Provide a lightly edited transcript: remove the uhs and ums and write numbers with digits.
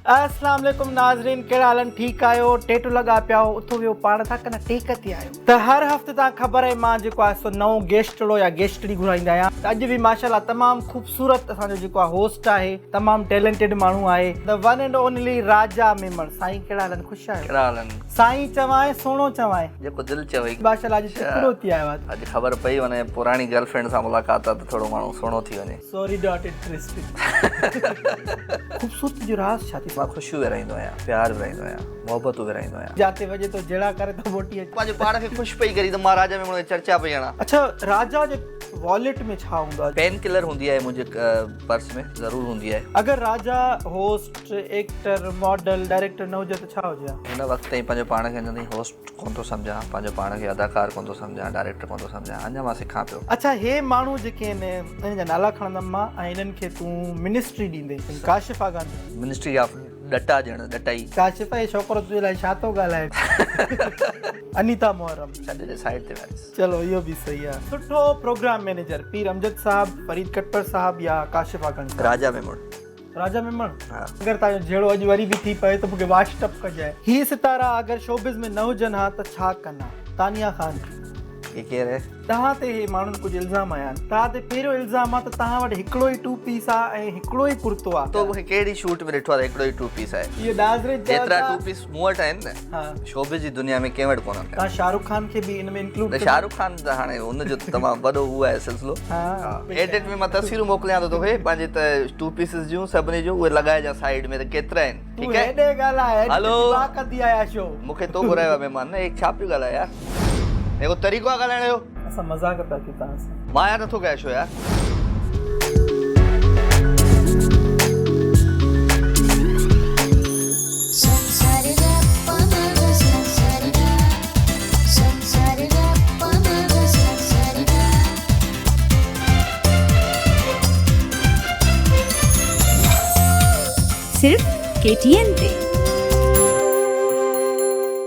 अस्सलाम वालेकुम नाज़रीन, कहिड़ा हाल आहिनि? ठीकु आहियो? टेटू लॻा पिया हो, उथो वियो पाण था कन टेक ते आहियो त हर हफ़्ते तव्हां ख़बर आहे मां जेको आहे सो नओं गेस्टड़ो या गेस्टड़ी घुराईंदा आहियां। त अॼु बि माशाल्लाह तमामु ख़ूबसूरत असांजो जेको आहे होस्ट आहे, तमामु टैलेंटेड माण्हू आहे, द वन एंड ओनली राजा मेमण। साईं कहिड़ा हाल आहिनि? ख़ुशि आहियो? कहिड़ा हाल आहिनि? साईं चवां सुहिणो चवां जेको दिलि चवे। माशाल्लाह अॼु हिकिड़ो थी आयो आहे। अॼु ख़बर पई वञे पुराणी गर्लफ्रेंड सां मुलाक़ात आहे त थोरो माण्हू सुहिणो थी वञे। Sorry not interested. ख़ूबसूरती जो राज़ छा थी? मां ख़ुशियूं विराईंदो आहियां, प्यार विराईंदो आहियां, मोहबतूं विराईंदो आहियां। जाते वजे तो जहिड़ा करे तो मोटी अचे। पंहिंजे पाण खे ख़ुशि पई करी त मां राजा में चर्चा पई हणां। अच्छा, राजा जे वॉलेट में छा हूंदो आहे? पेन किलर हूंदी आहे मुंहिंजे पर्स में, ज़रूरु हूंदी आहे। अगरि राजा होस्ट एक्टर मॉडल डायरेक्टर न हुजे त छा हुजे? हिन वक़्त ताईं पंहिंजो पाण खे अञा ताईं होस्ट कोन थो सम्झां, पंहिंजो पाण खे अदाकार कोन थो सम्झां, डायरेक्टर कोन थो सम्झां, अञा मां सिखां पियो। अच्छा, हे माण्हू जेके आहिनि इन्हनि जा नाला खणंदमि मां ऐं इन्हनि खे तूं मिनिस्ट्री ॾींदे। काशिफ़ा गांधी, मिनिस्ट्री ऑफ डटा ॼण डटाई। काशिफ़ा हे छोकिरो तुंहिंजे लाइ छा थो ॻाल्हाए? अनीता मोहरम छॾे साइड ते वेठसि। चलो इहो बि सही आहे। सुठो प्रोग्राम मैनेजर पीर अमजद साहब, फरीद कटपर साहब या काशिफ़ा गांधी? राजा मेमण। राजा मेमण। हा। अगरि तव्हांजो जहिड़ो अॼु वरी बि थी पए त मूंखे व्हाट्सअप कजाए। ही सितारा अगरि शोबिज़ में न हुजनि हा त छा कंदा? तानिया खान। ये केरु आहे? तव्हां ते हे माण्हुनि कुझु इल्ज़ाम आया आहिनि। तव्हां ते पहिरियों इल्ज़ाम आहे त तव्हां वटि हिकिड़ो ई टू पीस आहे ऐं हिकिड़ो ई कुर्तो आहे। तो मूंखे कहिड़ी शूट में ॾिठो आहे हिकिड़ो ई टू पीस आहे? इहो नाज़रीन जेतिरा टू पीस मूं वटि आहिनि न, हा, शोबिज़ जी दुनिया में कंहिं वटि कोन्हनि। तव्हां शाहरुख खान खे बि इन में इंक्लूड? शाहरुख खान त हाणे हुनजो तमामु वॾो उहो आहे सिलसिलो। एडिट में मां तस्वीरूं मोकिलियां थो तोखे पंहिंजे त टू पीसिस जूं सभिनी जूं, उहे लॻाइजां साइड में त केतिरा आहिनि। ठीकु आहे? हेॾे ॻाल्हाए। हलो। कंदी आया छो? मूंखे तो घुरायो आहे महिमान न, एक छा पियो ॻाल्हाए यार? हिकु तरीक़ो आहे ॻाल्हाइण जो। असां मज़ाक पिया कयूं तव्हां सां। मां यार नथो कया छो यार? सिर्फ KTN पे।